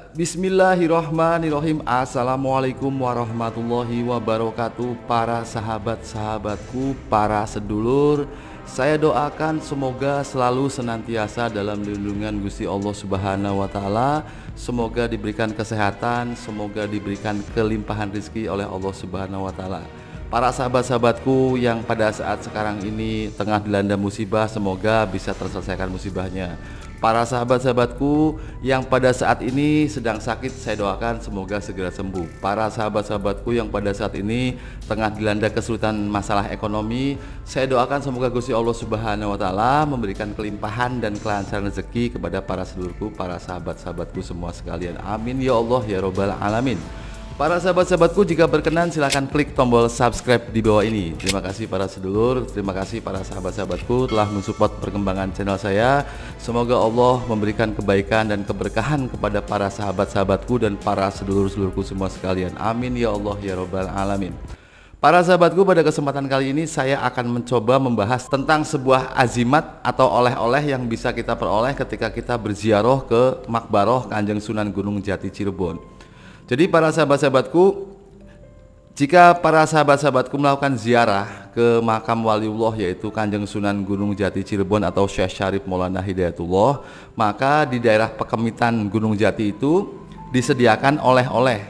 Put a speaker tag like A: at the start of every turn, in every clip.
A: Bismillahirrahmanirrahim. Assalamualaikum warahmatullahi wabarakatuh. Para sahabat-sahabatku, para sedulur, saya doakan semoga selalu senantiasa dalam lindungan Gusti Allah Subhanahu wa taala. Semoga diberikan kesehatan, semoga diberikan kelimpahan rezeki oleh Allah Subhanahu wa taala. Para sahabat-sahabatku yang pada saat sekarang ini tengah dilanda musibah, semoga bisa terselesaikan musibahnya. Para sahabat-sahabatku yang pada saat ini sedang sakit, saya doakan semoga segera sembuh. Para sahabat-sahabatku yang pada saat ini tengah dilanda kesulitan masalah ekonomi, saya doakan semoga Gusti Allah Subhanahu wa taala memberikan kelimpahan dan kelancaran rezeki kepada para sedulurku, para sahabat-sahabatku semua sekalian. Amin ya Allah ya Rabbal alamin. Para sahabat-sahabatku, jika berkenan silahkan klik tombol subscribe di bawah ini. Terima kasih para sedulur, terima kasih para sahabat-sahabatku telah mensupport perkembangan channel saya. Semoga Allah memberikan kebaikan dan keberkahan kepada para sahabat-sahabatku dan para sedulur-sedulurku semua sekalian. Amin ya Allah ya Rabbal alamin. Para sahabatku, pada kesempatan kali ini saya akan mencoba membahas tentang sebuah azimat atau oleh-oleh yang bisa kita peroleh ketika kita berziarah ke Makbaroh Kanjeng Sunan Gunung Jati Cirebon. Jadi para sahabat-sahabatku, jika para sahabat-sahabatku melakukan ziarah ke makam waliullah yaitu Kanjeng Sunan Gunung Jati Cirebon atau Syekh Syarif Maulana Hidayatullah, maka di daerah Pekemitan Gunung Jati itu disediakan oleh-oleh.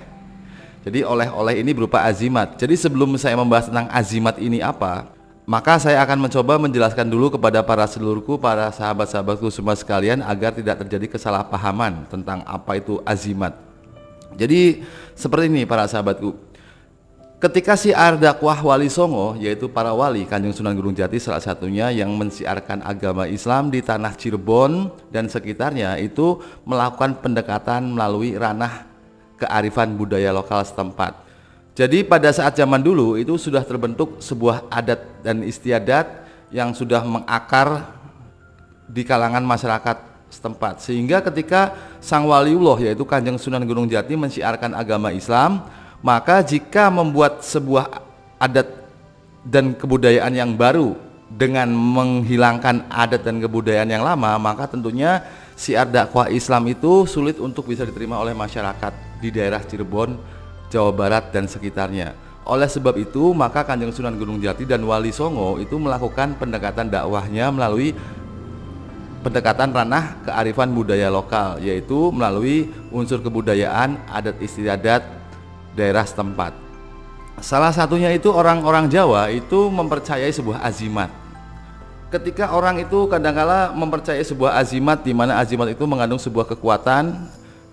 A: Jadi oleh-oleh ini berupa azimat. Jadi sebelum saya membahas tentang azimat ini apa, maka saya akan mencoba menjelaskan dulu kepada para sedulurku, para sahabat-sahabatku semua sekalian agar tidak terjadi kesalahpahaman tentang apa itu azimat. Jadi seperti ini para sahabatku, ketika syiar dakwah Wali Songo yaitu para wali Kanjeng Sunan Gunung Jati salah satunya yang mensiarkan agama Islam di tanah Cirebon dan sekitarnya itu melakukan pendekatan melalui ranah kearifan budaya lokal setempat. Jadi pada saat zaman dulu itu sudah terbentuk sebuah adat dan istiadat yang sudah mengakar di kalangan masyarakat setempat, sehingga ketika sang waliullah yaitu Kanjeng Sunan Gunung Jati mensiarkan agama Islam, maka jika membuat sebuah adat dan kebudayaan yang baru dengan menghilangkan adat dan kebudayaan yang lama, maka tentunya syiar dakwah Islam itu sulit untuk bisa diterima oleh masyarakat di daerah Cirebon, Jawa Barat dan sekitarnya. Oleh sebab itu, maka Kanjeng Sunan Gunung Jati dan Wali Songo itu melakukan pendekatan dakwahnya melalui pendekatan ranah kearifan budaya lokal, yaitu melalui unsur kebudayaan, adat istiadat daerah setempat. Salah satunya itu orang-orang Jawa itu mempercayai sebuah azimat. Ketika orang itu kadangkala mempercayai sebuah azimat, di mana azimat itu mengandung sebuah kekuatan,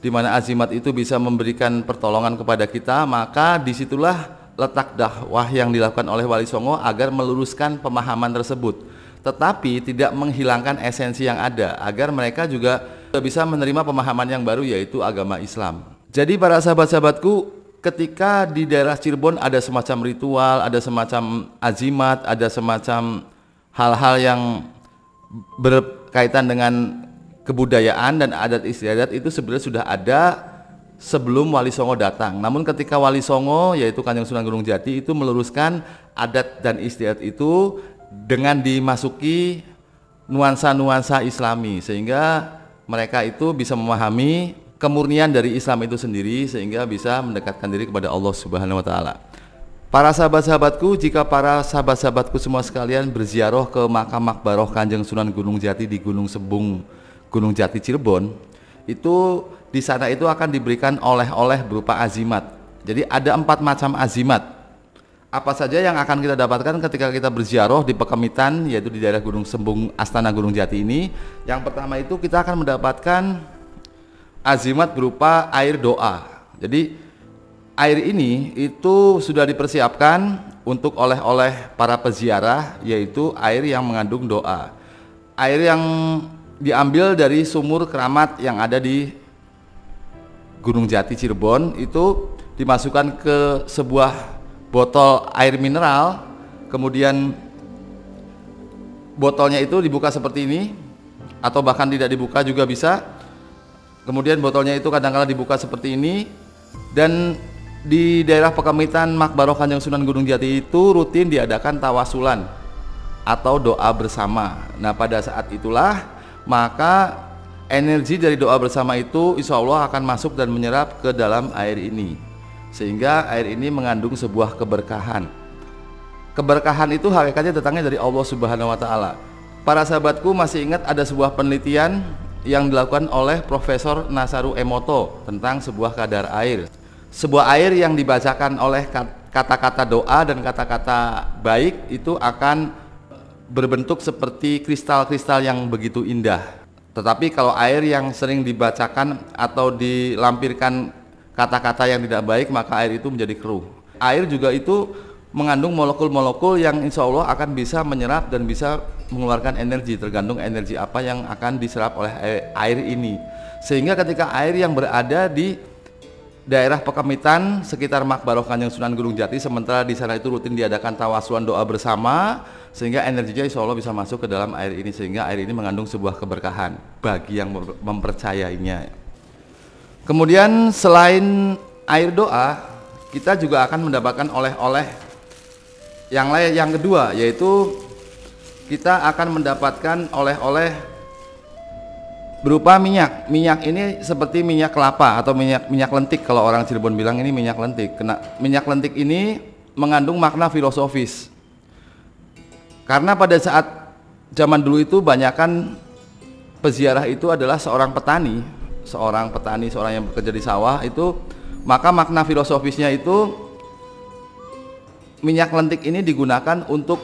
A: di mana azimat itu bisa memberikan pertolongan kepada kita, maka disitulah letak dakwah yang dilakukan oleh Wali Songo agar meluruskan pemahaman tersebut, tetapi tidak menghilangkan esensi yang ada, agar mereka juga bisa menerima pemahaman yang baru yaitu agama Islam. Jadi para sahabat-sahabatku, ketika di daerah Cirebon ada semacam ritual, ada semacam azimat, ada semacam hal-hal yang berkaitan dengan kebudayaan dan adat istiadat, itu sebenarnya sudah ada sebelum Wali Songo datang. Namun ketika Wali Songo yaitu Kanjeng Sunan Gunung Jati itu meluruskan adat dan istiadat itu dengan dimasuki nuansa-nuansa Islami, sehingga mereka itu bisa memahami kemurnian dari Islam itu sendiri, sehingga bisa mendekatkan diri kepada Allah Subhanahu wa taala. Para sahabat-sahabatku, jika para sahabat-sahabatku semua sekalian berziarah ke makam Makbaroh Kanjeng Sunan Gunung Jati di Gunung Sebung, Gunung Jati Cirebon, itu di sana itu akan diberikan oleh-oleh berupa azimat. Jadi ada 4 macam azimat. Apa saja yang akan kita dapatkan ketika kita berziarah di Pekemitan yaitu di daerah Gunung Sembung Astana Gunung Jati ini? Yang pertama itu kita akan mendapatkan azimat berupa air doa. Jadi air ini itu sudah dipersiapkan untuk oleh-oleh para peziarah, yaitu air yang mengandung doa. Air yang diambil dari sumur keramat yang ada di Gunung Jati Cirebon itu dimasukkan ke sebuah botol air mineral, kemudian botolnya itu dibuka seperti ini, atau bahkan tidak dibuka juga bisa. Kemudian botolnya itu kadang-kala dibuka seperti ini, dan di daerah Pekemitan Makbaroh Kanjeng Sunan Gunung Jati itu rutin diadakan tawasulan atau doa bersama. Nah pada saat itulah maka energi dari doa bersama itu insya Allah akan masuk dan menyerap ke dalam air ini, sehingga air ini mengandung sebuah keberkahan. Keberkahan itu hakikatnya datangnya dari Allah Subhanahu wa Ta'ala. Para sahabatku masih ingat ada sebuah penelitian yang dilakukan oleh Profesor Masaru Emoto tentang sebuah kadar air. Sebuah air yang dibacakan oleh kata-kata doa dan kata-kata baik itu akan berbentuk seperti kristal-kristal yang begitu indah. Tetapi kalau air yang sering dibacakan atau dilampirkan kata-kata yang tidak baik, maka air itu menjadi keruh. Air juga itu mengandung molekul-molekul yang insya Allah akan bisa menyerap dan bisa mengeluarkan energi, tergantung energi apa yang akan diserap oleh air ini. Sehingga ketika air yang berada di daerah Pekemitan sekitar Makbaroh Kanjeng Sunan Gunung Jati, sementara di sana itu rutin diadakan tawasulan doa bersama, sehingga energinya insya Allah bisa masuk ke dalam air ini, sehingga air ini mengandung sebuah keberkahan bagi yang mempercayainya. Kemudian selain air doa, kita juga akan mendapatkan oleh-oleh yang lain, yang kedua, yaitu kita akan mendapatkan oleh-oleh berupa minyak. Minyak ini seperti minyak kelapa atau minyak lentik, kalau orang Cirebon bilang ini minyak lentik. Minyak lentik ini mengandung makna filosofis. Karena pada saat zaman dulu itu banyakkan peziarah itu adalah seorang petani, seorang yang bekerja di sawah itu, maka makna filosofisnya itu minyak lentik ini digunakan untuk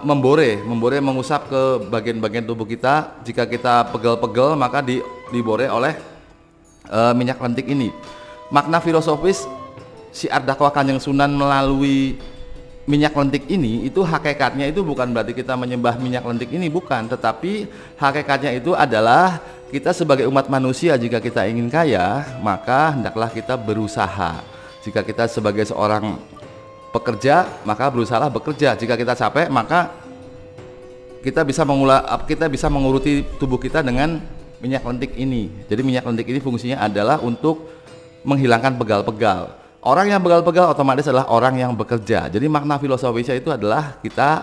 A: membore, mengusap ke bagian-bagian tubuh kita. Jika kita pegel-pegel, maka dibore oleh minyak lentik ini. Makna filosofis syiar dakwah Kanjeng Sunan melalui minyak lentik ini, itu hakikatnya itu bukan berarti kita menyembah minyak lentik ini, bukan. Tetapi hakikatnya itu adalah kita sebagai umat manusia, jika kita ingin kaya, maka hendaklah kita berusaha. Jika kita sebagai seorang pekerja, maka berusahalah bekerja. Jika kita capek, maka kita bisa menguruti tubuh kita dengan minyak lentik ini. Jadi minyak lentik ini fungsinya adalah untuk menghilangkan pegal-pegal. Orang yang pegal-pegal otomatis adalah orang yang bekerja. Jadi makna filosofisnya itu adalah kita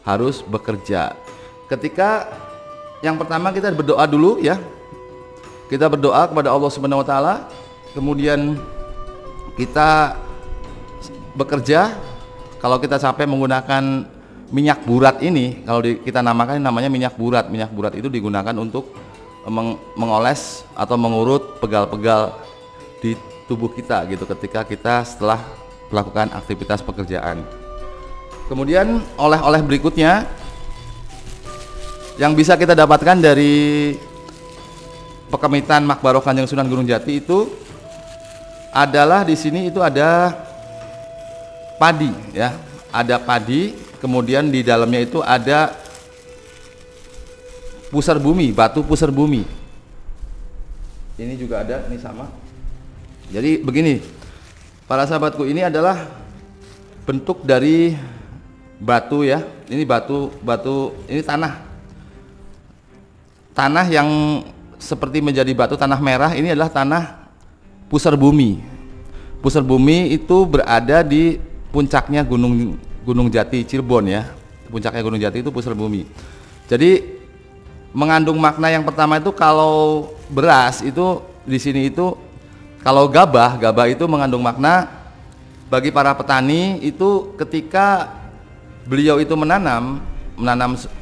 A: harus bekerja. Ketika yang pertama kita berdoa dulu ya. Kita berdoa kepada Allah Subhanahu wa Ta'ala. Kemudian kita bekerja. Kalau kita capek menggunakan minyak burat ini, kalau kita namakan namanya minyak burat. Minyak burat itu digunakan untuk mengoles atau mengurut pegal-pegal di tubuh kita gitu, ketika kita setelah melakukan aktivitas pekerjaan. Kemudian oleh-oleh berikutnya yang bisa kita dapatkan dari Pekemitan Makbaroh Kanjeng Sunan Gunung Jati itu adalah di sini itu ada padi ya, ada padi, kemudian di dalamnya itu ada pusar bumi, batu pusar bumi. Ini juga ada, ini sama. Jadi begini, para sahabatku, ini adalah bentuk dari batu ya. Ini batu ini tanah yang seperti menjadi batu, tanah merah. Ini adalah tanah pusar bumi. Pusar bumi itu berada di puncaknya Gunung Jati Cirebon ya. Puncaknya Gunung Jati itu pusar bumi. Jadi mengandung makna yang pertama itu, kalau beras itu di sini itu, kalau gabah itu mengandung makna bagi para petani itu, ketika beliau itu menanam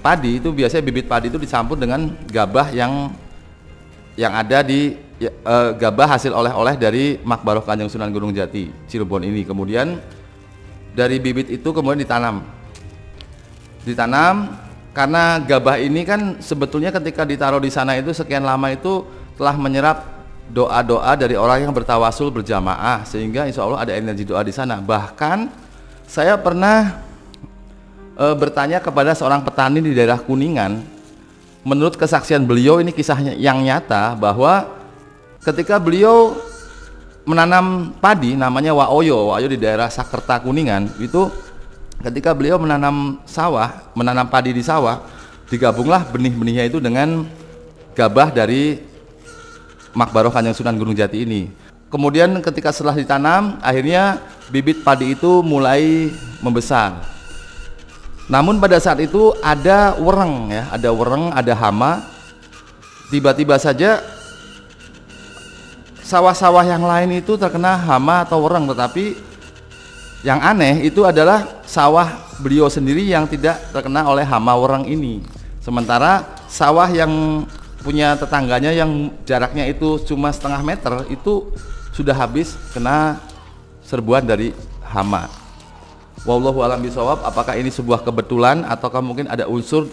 A: padi itu, biasanya bibit padi itu dicampur dengan gabah yang ada di gabah hasil oleh-oleh dari Makbaroh Kanjeng Sunan Gunung Jati Cirebon ini. Kemudian dari bibit itu kemudian ditanam karena gabah ini kan sebetulnya ketika ditaruh di sana itu sekian lama itu telah menyerap doa-doa dari orang yang bertawasul berjamaah, sehingga insya Allah ada energi doa di sana. Bahkan saya pernah bertanya kepada seorang petani di daerah Kuningan. Menurut kesaksian beliau, ini kisahnya yang nyata, bahwa ketika beliau menanam padi namanya Waoyo di daerah Sakerta Kuningan, itu ketika beliau menanam padi di sawah, digabunglah benih-benihnya itu dengan gabah dari Makbaroh Kanjeng Sunan Gunung Jati ini. Kemudian ketika setelah ditanam, akhirnya bibit padi itu mulai membesar. Namun pada saat itu ada wereng ya, ada hama tiba-tiba saja sawah-sawah yang lain itu terkena hama atau wereng, tetapi yang aneh itu adalah sawah beliau sendiri yang tidak terkena oleh hama wereng ini. Sementara sawah yang punya tetangganya yang jaraknya itu cuma setengah meter itu sudah habis kena serbuan dari hama. Wallahu a'lam bishawab. Apakah ini sebuah kebetulan ataukah mungkin ada unsur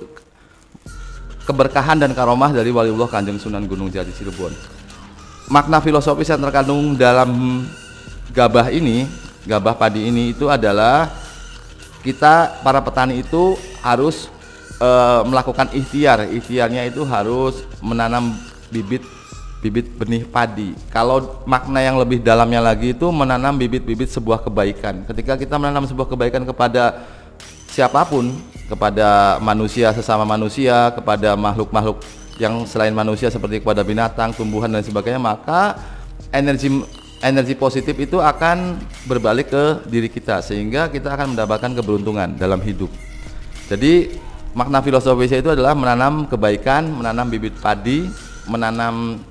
A: keberkahan dan karomah dari waliullah Kanjeng Sunan Gunung Jati Cirebon. Makna filosofis yang terkandung dalam gabah ini, gabah padi ini itu adalah kita para petani itu harus melakukan ikhtiar. Ikhtiarnya itu harus menanam bibit benih padi. Kalau makna yang lebih dalamnya lagi itu menanam bibit-bibit sebuah kebaikan. Ketika kita menanam sebuah kebaikan kepada siapapun, kepada manusia, sesama manusia, kepada makhluk-makhluk yang selain manusia seperti kepada binatang, tumbuhan dan sebagainya, maka energi positif itu akan berbalik ke diri kita sehingga kita akan mendapatkan keberuntungan dalam hidup. Jadi makna filosofisnya itu adalah menanam kebaikan, menanam bibit padi, menanam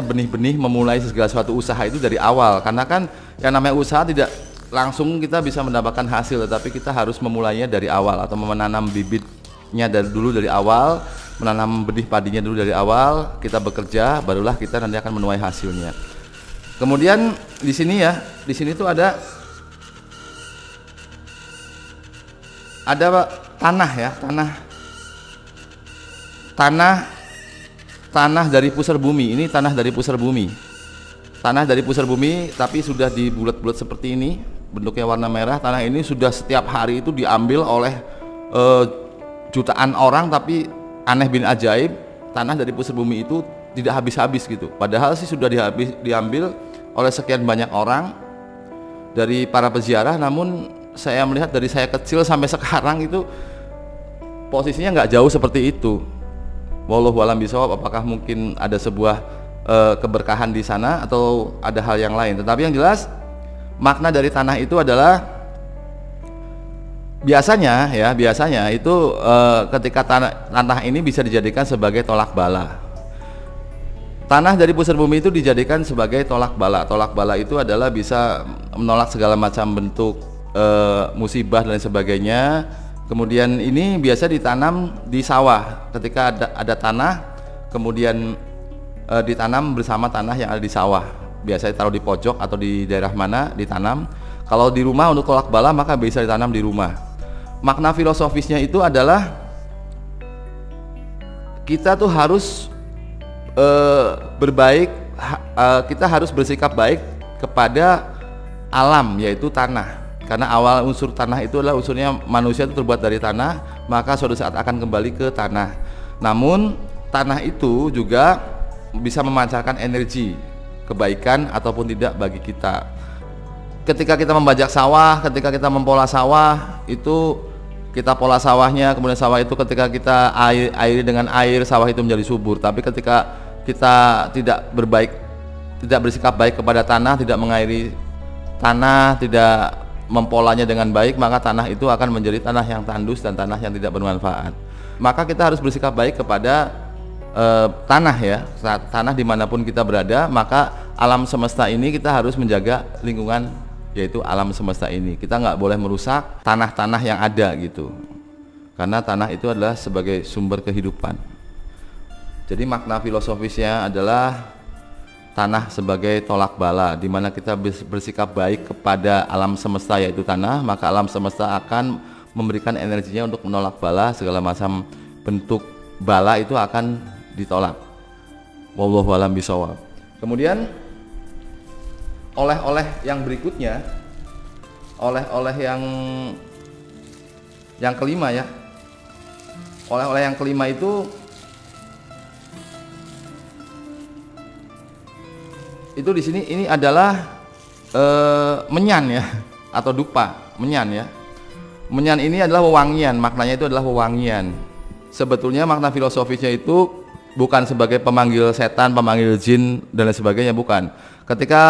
A: benih-benih, memulai segala suatu usaha itu dari awal. Karena kan yang namanya usaha tidak langsung kita bisa mendapatkan hasil, tetapi kita harus memulainya dari awal atau menanam bibitnya dari awal, menanam benih padinya dulu dari awal. Kita bekerja, barulah kita nanti akan menuai hasilnya. Kemudian di sini tuh ada tanah ya, tanah dari pusar bumi. Ini tanah dari pusar bumi. Tanah dari pusar bumi tapi sudah dibulat-bulat seperti ini, bentuknya warna merah. Tanah ini sudah setiap hari itu diambil oleh jutaan orang, tapi aneh bin ajaib, tanah dari pusar bumi itu tidak habis-habis gitu. Padahal sih sudah diambil oleh sekian banyak orang dari para peziarah, namun saya melihat dari saya kecil sampai sekarang itu posisinya nggak jauh seperti itu. Wallahu a'lam bishawab. Apakah mungkin ada sebuah keberkahan di sana atau ada hal yang lain? Tetapi yang jelas makna dari tanah itu adalah biasanya itu ketika tanah ini bisa dijadikan sebagai tolak bala. Tanah dari pusar bumi itu dijadikan sebagai tolak bala. Tolak bala itu adalah bisa menolak segala macam bentuk musibah dan sebagainya. Kemudian ini biasa ditanam di sawah. Ketika ada tanah, kemudian ditanam bersama tanah yang ada di sawah. Biasanya taruh di pojok atau di daerah mana ditanam. Kalau di rumah untuk tolak bala maka bisa ditanam di rumah. Makna filosofisnya itu adalah kita tuh harus berbaik, kita harus bersikap baik kepada alam, yaitu tanah. Karena awal unsur tanah itu adalah unsurnya manusia itu terbuat dari tanah, maka suatu saat akan kembali ke tanah. Namun tanah itu juga bisa memancarkan energi kebaikan ataupun tidak bagi kita. Ketika kita membajak sawah, ketika kita mempola sawah, itu kita pola sawahnya, kemudian sawah itu ketika kita airi dengan air, sawah itu menjadi subur. Tapi ketika kita tidak bersikap baik kepada tanah, tidak mengairi tanah, tidak mempolanya dengan baik, maka tanah itu akan menjadi tanah yang tandus dan tanah yang tidak bermanfaat. Maka kita harus bersikap baik kepada tanah ya, tanah dimanapun kita berada. Maka alam semesta ini kita harus menjaga lingkungan, yaitu alam semesta ini. Kita nggak boleh merusak tanah-tanah yang ada gitu, karena tanah itu adalah sebagai sumber kehidupan. Jadi makna filosofisnya adalah tanah sebagai tolak bala, di mana kita bersikap baik kepada alam semesta yaitu tanah, maka alam semesta akan memberikan energinya untuk menolak bala, segala macam bentuk bala itu akan ditolak. Wallahu a'lam bishawab. Kemudian oleh-oleh yang berikutnya, oleh-oleh yang kelima ya. Oleh-oleh yang kelima itu di sini ini adalah menyan ya, atau dupa. Menyan ya, menyan ini adalah wewangian. Maknanya itu adalah wewangian. Sebetulnya makna filosofisnya itu bukan sebagai pemanggil setan, pemanggil jin dan lain sebagainya, bukan. Ketika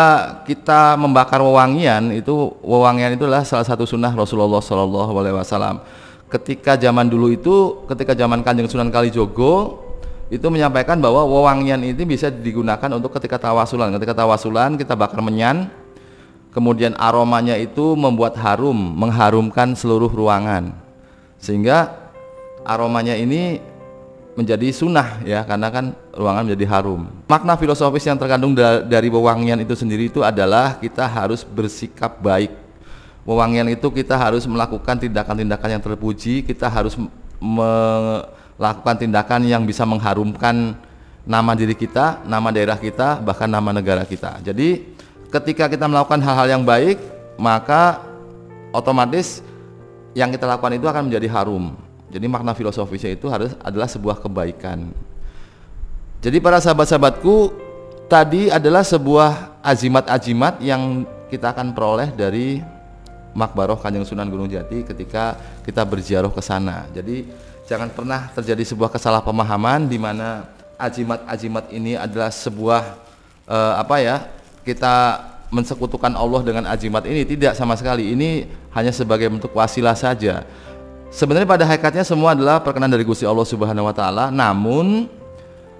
A: kita membakar wewangian itu adalah salah satu sunnah Rasulullah SAW. Ketika zaman dulu itu, ketika zaman Kanjeng Sunan Kalijogo, itu menyampaikan bahwa wewangian ini bisa digunakan untuk ketika tawasulan. Ketika tawasulan kita bakar menyan, kemudian aromanya itu membuat harum, mengharumkan seluruh ruangan, sehingga aromanya ini menjadi sunnah ya, karena kan ruangan menjadi harum. Makna filosofis yang terkandung dari wewangian itu sendiri itu adalah kita harus bersikap baik. Wewangian itu kita harus melakukan tindakan-tindakan yang terpuji, kita harus melakukan tindakan yang bisa mengharumkan nama diri kita, nama daerah kita, bahkan nama negara kita. Jadi ketika kita melakukan hal-hal yang baik, maka otomatis yang kita lakukan itu akan menjadi harum. Jadi makna filosofisnya itu adalah sebuah kebaikan. Jadi para sahabat-sahabatku, tadi adalah sebuah azimat-azimat yang kita akan peroleh dari Makbaroh Kanjeng Sunan Gunung Jati ketika kita berziarah ke sana. Jadi jangan pernah terjadi sebuah kesalahpemahaman di mana azimat-azimat ini adalah sebuah kita mensekutukan Allah dengan azimat ini. Tidak sama sekali. Ini hanya sebagai bentuk wasilah saja. Sebenarnya pada hakikatnya semua adalah perkenan dari Gusti Allah Subhanahu wa taala, namun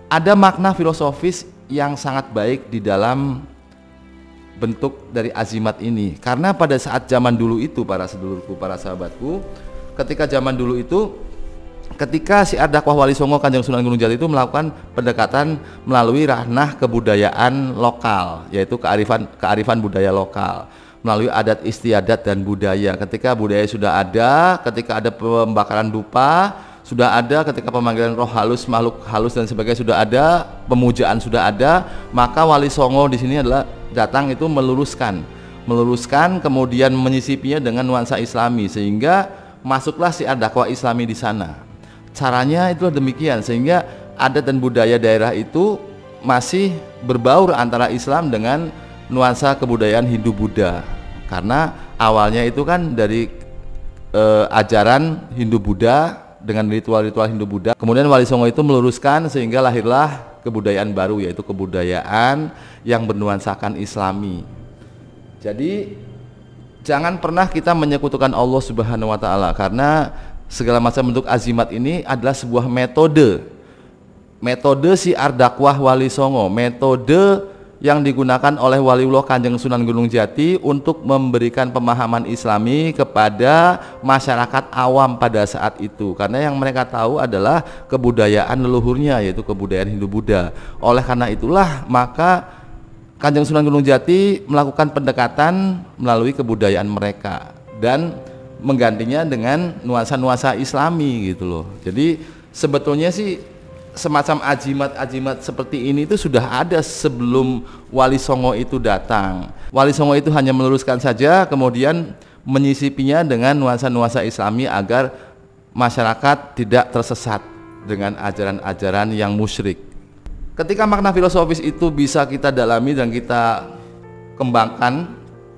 A: ada makna filosofis yang sangat baik di dalam bentuk dari azimat ini. Karena pada saat zaman dulu itu, para sedulurku, para sahabatku, ketika zaman dulu itu, ketika Syiar Dakwah Wali Songo Kanjeng Sunan Gunung Jati itu melakukan pendekatan melalui ranah kebudayaan lokal, yaitu kearifan budaya lokal, melalui adat istiadat dan budaya. Ketika budaya sudah ada, ketika ada pembakaran dupa sudah ada, ketika pemanggilan roh halus, makhluk halus dan sebagainya sudah ada, pemujaan sudah ada, maka Wali Songo di sini adalah datang itu meluruskan, kemudian menyisipinya dengan nuansa Islami, sehingga masuklah Syiar Dakwah Islami di sana. Caranya itu demikian, sehingga adat dan budaya daerah itu masih berbaur antara Islam dengan nuansa kebudayaan Hindu-Buddha, karena awalnya itu kan dari ajaran Hindu-Buddha dengan ritual-ritual Hindu-Buddha. Kemudian Wali Songo itu meluruskan sehingga lahirlah kebudayaan baru, yaitu kebudayaan yang bernuansakan Islami. Jadi jangan pernah kita menyekutukan Allah Subhanahu wa taala, karena segala macam bentuk azimat ini adalah sebuah metode Syiar Dakwah Wali Songo, metode yang digunakan oleh Waliullah Kanjeng Sunan Gunung Jati untuk memberikan pemahaman Islami kepada masyarakat awam pada saat itu, karena yang mereka tahu adalah kebudayaan leluhurnya, yaitu kebudayaan Hindu-Buddha. Oleh karena itulah maka Kanjeng Sunan Gunung Jati melakukan pendekatan melalui kebudayaan mereka dan menggantinya dengan nuansa-nuansa Islami gitu loh. Jadi sebetulnya sih semacam ajimat-ajimat seperti ini itu sudah ada sebelum Wali Songo itu datang. Wali Songo itu hanya meluruskan saja, kemudian menyisipinya dengan nuansa-nuansa Islami agar masyarakat tidak tersesat dengan ajaran-ajaran yang musyrik. Ketika makna filosofis itu bisa kita dalami dan kita kembangkan,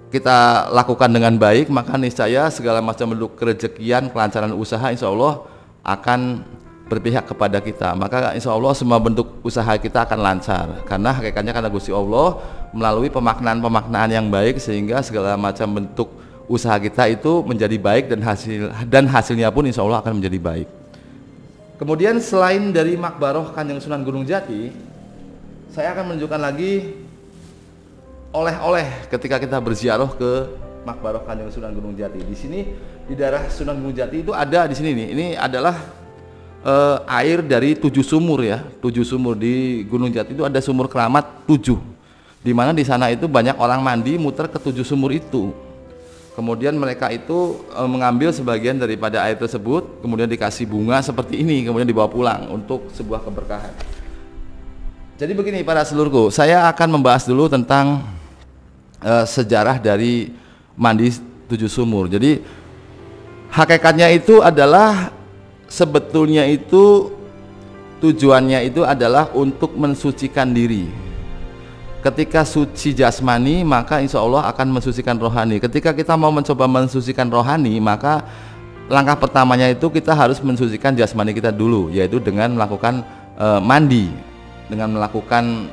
A: kita lakukan dengan baik, maka niscaya segala macam bentuk kerejekian, kelancaran usaha insya Allah akan berpihak kepada kita. Maka insya Allah semua bentuk usaha kita akan lancar, karena hakikatnya karena Gusti Allah melalui pemaknaan yang baik, sehingga segala macam bentuk usaha kita itu menjadi baik dan hasilnya pun insya Allah akan menjadi baik. Kemudian selain dari Makbaroh Kanjeng Sunan Gunung Jati, saya akan menunjukkan lagi oleh-oleh ketika kita berziarah ke Makbaroh Kanjeng Sunan Gunung Jati. Di sini di daerah Sunan Gunung Jati itu ada di sini nih. Ini adalah air dari 7 sumur ya, 7 sumur di Gunung Jati itu ada sumur keramat 7, di mana di sana itu banyak orang mandi muter ke 7 sumur itu. Kemudian mereka itu mengambil sebagian daripada air tersebut, kemudian dikasih bunga seperti ini, kemudian dibawa pulang untuk sebuah keberkahan. Jadi begini para sedulurku, saya akan membahas dulu tentang sejarah dari mandi 7 sumur. Jadi hakikatnya itu adalah sebetulnya itu tujuannya itu adalah untuk mensucikan diri. Ketika suci jasmani, maka insya Allah akan mensucikan rohani. Ketika kita mau mencoba mensucikan rohani, maka langkah pertamanya itu kita harus mensucikan jasmani kita dulu, yaitu dengan melakukan mandi, dengan melakukan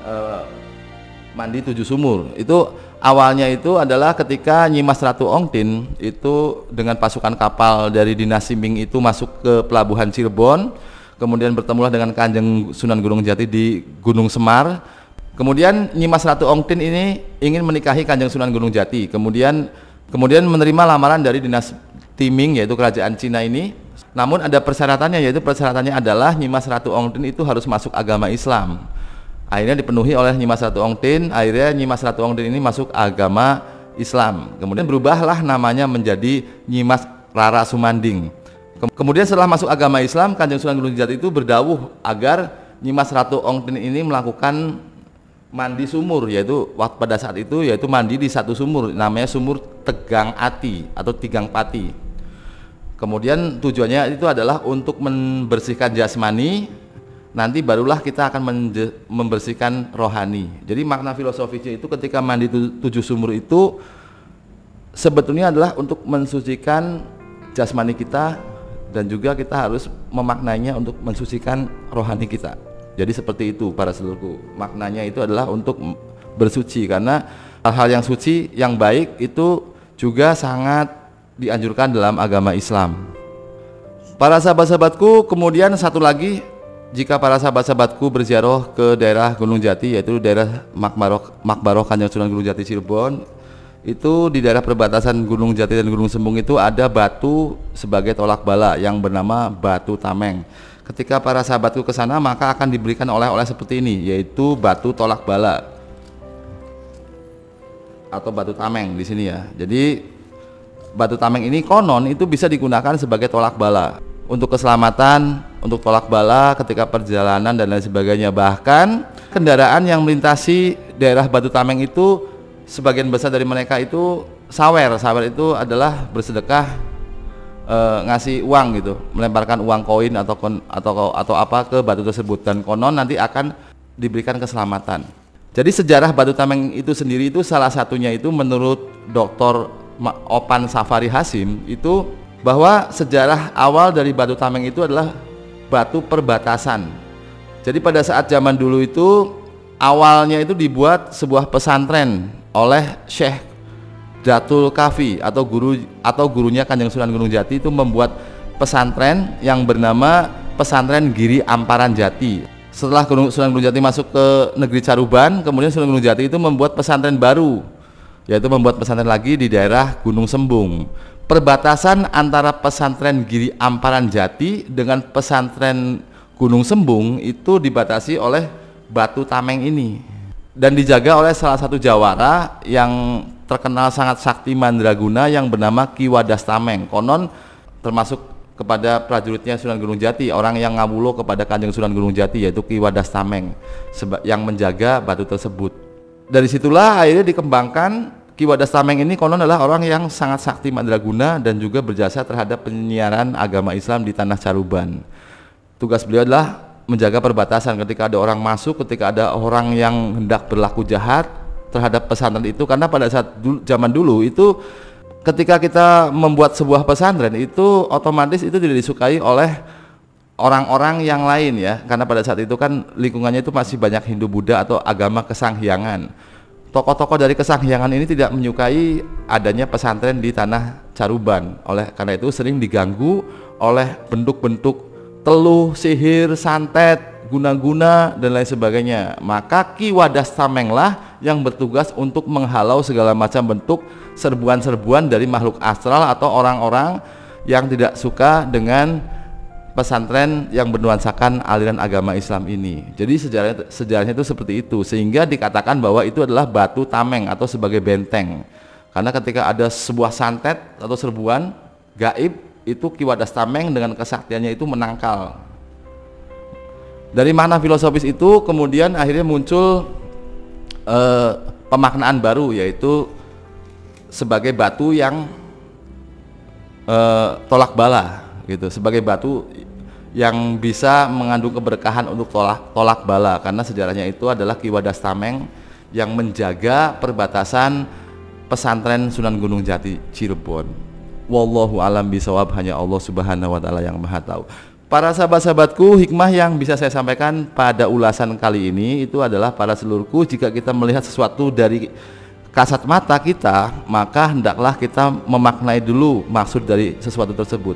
A: mandi 7 sumur. Itu awalnya itu adalah ketika Nyimas Ratu Ongtin itu dengan pasukan kapal dari dinasti Ming itu masuk ke pelabuhan Cirebon, kemudian bertemulah dengan Kanjeng Sunan Gunung Jati di Gunung Semar. Kemudian Nyimas Ratu Ongtin ini ingin menikahi Kanjeng Sunan Gunung Jati. Kemudian menerima lamaran dari dinasti Ming, yaitu kerajaan Cina ini. Namun ada persyaratannya, yaitu persyaratannya adalah Nyimas Ratu Ongtin itu harus masuk agama Islam. Akhirnya dipenuhi oleh Nyimas Ratu Ongtin. Akhirnya Nyimas Ratu Ongtin ini masuk agama Islam. Kemudian berubahlah namanya menjadi Nyimas Rara Sumanding. Kemudian setelah masuk agama Islam, Kanjeng Sunan Gunung Jati itu berdawuh agar Nyimas Ratu Ongtin ini melakukan mandi sumur, yaitu pada saat itu yaitu mandi di satu sumur, namanya sumur Tegang Ati atau Tigang Pati. Kemudian tujuannya itu adalah untuk membersihkan jasmani, nanti barulah kita akan membersihkan rohani. Jadi makna filosofisnya itu ketika mandi 7 sumur itu sebetulnya adalah untuk mensucikan jasmani kita, dan juga kita harus memaknainya untuk mensucikan rohani kita. Jadi seperti itu para sedulurku, maknanya itu adalah untuk bersuci, karena hal-hal yang suci, yang baik itu juga sangat dianjurkan dalam agama Islam. Para sahabat-sahabatku, kemudian satu lagi, jika para sahabat-sahabatku berziarah ke daerah Gunung Jati, yaitu daerah Makbaroh Kanjeng Sunan Gunung Jati Cirebon, itu di daerah perbatasan Gunung Jati dan Gunung Sembung itu ada batu sebagai tolak bala yang bernama batu tameng. Ketika para sahabatku ke sana, maka akan diberikan oleh-oleh seperti ini, yaitu batu tolak bala atau batu tameng di sini ya. Jadi batu tameng ini konon itu bisa digunakan sebagai tolak bala untuk keselamatan, untuk tolak bala ketika perjalanan dan lain sebagainya. Bahkan kendaraan yang melintasi daerah batu tameng itu sebagian besar dari mereka itu sawer. Sawer itu adalah bersedekah, ngasih uang gitu, melemparkan uang koin atau apa ke batu tersebut, dan konon nanti akan diberikan keselamatan. Jadi sejarah batu tameng itu sendiri itu salah satunya itu menurut Dr. Opan Safari Hasim itu bahwa sejarah awal dari batu tameng itu adalah batu perbatasan. Jadi pada saat zaman dulu itu awalnya itu dibuat sebuah pesantren oleh Syekh Datul Kafi atau gurunya Kanjeng Sunan Gunung Jati itu membuat pesantren yang bernama Pesantren Giri Amparan Jati. Setelah Sunan Gunung Jati masuk ke negeri Caruban, kemudian Sunan Gunung Jati itu membuat pesantren baru, yaitu membuat pesantren lagi di daerah Gunung Sembung. Perbatasan antara pesantren Giri Amparan Jati dengan pesantren Gunung Sembung itu dibatasi oleh batu tameng ini, dan dijaga oleh salah satu jawara yang terkenal sangat sakti mandraguna yang bernama Ki Wadas Tameng. Konon termasuk kepada prajuritnya Sunan Gunung Jati, orang yang ngawulo kepada Kanjeng Sunan Gunung Jati, yaitu Ki Wadas Tameng yang menjaga batu tersebut. Dari situlah akhirnya dikembangkan. Ki Wadas Tameng ini konon adalah orang yang sangat sakti mandraguna dan juga berjasa terhadap penyiaran agama Islam di tanah Caruban. Tugas beliau adalah menjaga perbatasan ketika ada orang masuk, ketika ada orang yang hendak berlaku jahat terhadap pesantren itu, karena pada saat zaman dulu itu ketika kita membuat sebuah pesantren itu otomatis itu tidak disukai oleh orang-orang yang lain ya, karena pada saat itu kan lingkungannya itu masih banyak Hindu Buddha atau agama Kesanghyang. Tokoh-tokoh dari Kesanghyang ini tidak menyukai adanya pesantren di tanah Caruban. Oleh karena itu sering diganggu oleh bentuk-bentuk teluh, sihir, santet, guna-guna dan lain sebagainya. Maka Ki Wadas Tameng lah yang bertugas untuk menghalau segala macam bentuk serbuan-serbuan dari makhluk astral atau orang-orang yang tidak suka dengan pesantren yang bernuansakan aliran agama Islam ini. Jadi sejarahnya itu seperti itu, sehingga dikatakan bahwa itu adalah batu tameng atau sebagai benteng. Karena ketika ada sebuah santet atau serbuan gaib, itu Ki Wadas Tameng dengan kesaktiannya itu menangkal. Dari makna filosofis itu kemudian akhirnya muncul pemaknaan baru, yaitu sebagai batu yang tolak bala gitu, sebagai batu yang bisa mengandung keberkahan untuk tolak bala, karena sejarahnya itu adalah Ki Wadas Tameng yang menjaga perbatasan pesantren Sunan Gunung Jati Cirebon. Wallahu alam bisawab, hanya Allah Subhanahu wa taala yang Maha tahu. Para sahabat-sahabatku, hikmah yang bisa saya sampaikan pada ulasan kali ini itu adalah para seluruhku, jika kita melihat sesuatu dari kasat mata kita, maka hendaklah kita memaknai dulu maksud dari sesuatu tersebut.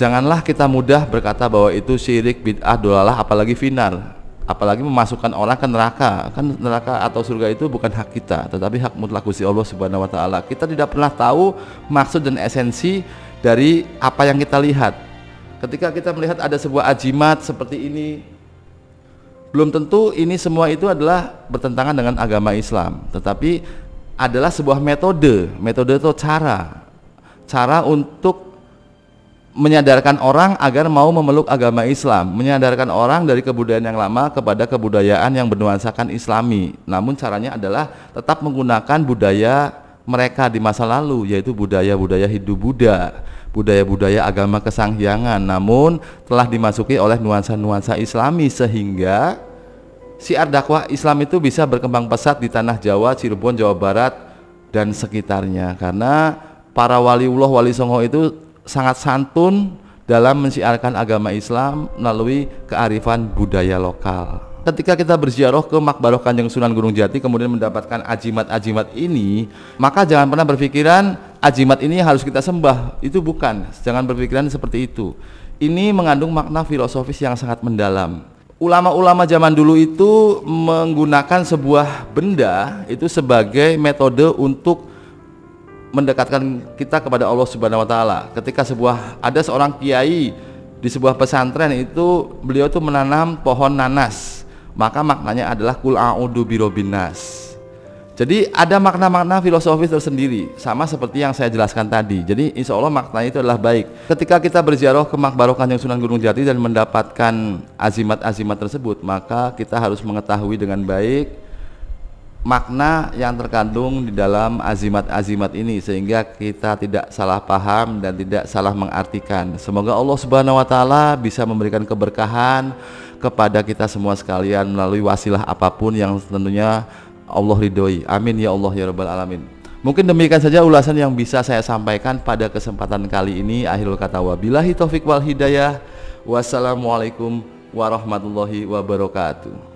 A: Janganlah kita mudah berkata bahwa itu syirik, bid'ah, dolalah, apalagi final, apalagi memasukkan orang ke neraka. Kan neraka atau surga itu bukan hak kita, tetapi hak mutlak Gusti Allah Subhanahu wa taala. Kita tidak pernah tahu maksud dan esensi dari apa yang kita lihat. Ketika kita melihat ada sebuah ajimat seperti ini, belum tentu ini semua itu adalah bertentangan dengan agama Islam, tetapi adalah sebuah metode itu cara untuk menyadarkan orang agar mau memeluk agama Islam, menyadarkan orang dari kebudayaan yang lama kepada kebudayaan yang bernuansakan Islami. Namun caranya adalah tetap menggunakan budaya mereka di masa lalu, yaitu budaya-budaya Hindu Buddha, budaya-budaya agama kesanghyangan, namun telah dimasuki oleh nuansa-nuansa Islami, sehingga syiar dakwah Islam itu bisa berkembang pesat di tanah Jawa, Cirebon, Jawa Barat dan sekitarnya. Karena para waliullah, wali songo itu sangat santun dalam mensiarkan agama Islam melalui kearifan budaya lokal. Ketika kita berziarah ke Makbarah Kanjeng Sunan Gunung Jati kemudian mendapatkan ajimat-ajimat ini, maka jangan pernah berpikiran ajimat ini harus kita sembah. Itu bukan, jangan berpikiran seperti itu. Ini mengandung makna filosofis yang sangat mendalam. Ulama-ulama zaman dulu itu menggunakan sebuah benda itu sebagai metode untuk mendekatkan kita kepada Allah Subhanahu wa taala. Ketika ada seorang kiai di sebuah pesantren itu, beliau tuh menanam pohon nanas. Maka maknanya adalah kul a'udzu birabbin nas. Jadi ada makna-makna filosofis tersendiri, sama seperti yang saya jelaskan tadi. Jadi insya Allah maknanya itu adalah baik. Ketika kita berziarah ke Makbarah Kanjeng Sunan Gunung Jati dan mendapatkan azimat-azimat tersebut, maka kita harus mengetahui dengan baik makna yang terkandung di dalam azimat-azimat ini, sehingga kita tidak salah paham dan tidak salah mengartikan. Semoga Allah Subhanahu wa taala bisa memberikan keberkahan kepada kita semua sekalian melalui wasilah apapun yang tentunya Allah ridhoi. Amin ya Allah ya rabbal alamin. Mungkin demikian saja ulasan yang bisa saya sampaikan pada kesempatan kali ini. Akhirul kata wabillahi taufik wal hidayah. Wassalamualaikum warahmatullahi wabarakatuh.